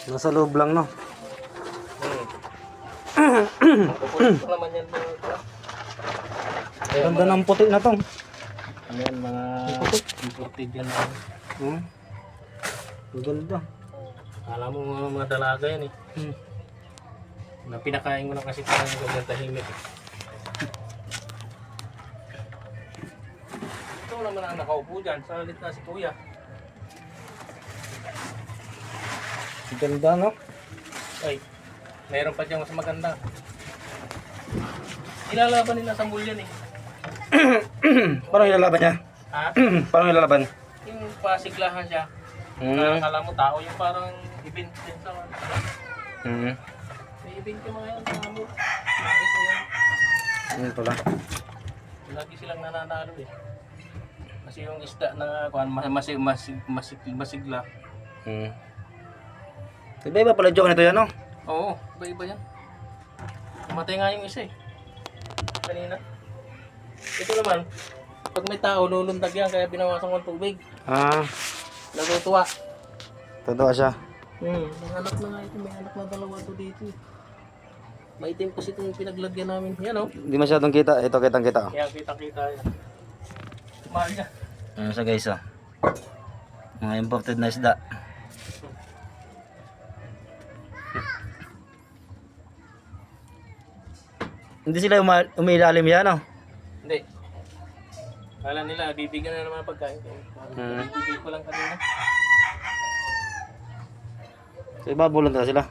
Nasa loob lang, no? Pupulit ko naman yan mga. Ganda ng puti na to. Ano yan mga imported yan. Ganda. Alam mo mga dalaga yan eh. Na pinakain ko na kasi parang ganyang tahimik. Ito naman ang nakaupo dyan. Salit na si kuya. Ganda, no? Ay, mayroon pa dyan mas maganda. Ilalaban nila sa mulyan eh. Parang ilalaban niya. Ha? Parang ilalaban. Yung pasiglahan siya. Nakakala mo tao yung parang event din sa may event yung mga yan. Mga mo. Lagi yan. Yan pala. Lagi silang nananalo eh. Kasi yung isda na masigla. Iba-iba pala joke nito yan, no? Oo, iba-iba yan. Namatay nga yung isa eh. Kanina. Ito naman, pag may tao, lulundag yan kaya binawasan ko ng tubig. Natutuwa. Totoo siya. Nanganak na nga ito. May anak na dalawa to dito. Maitim kasi itong pinaglagyan namin. Yan o. Hindi masyadong kita. Ito, kitang-kita. Kaya kita-kita yan. Mahal niya. Ayan siya, guys, oh. Mga imported na isda. Hindi sila umilalim yan, oh. Hindi. Kala nila, bibigyan na naman ng pagkain. Bibigyan ko lang kanina. So, ibabulon na sila.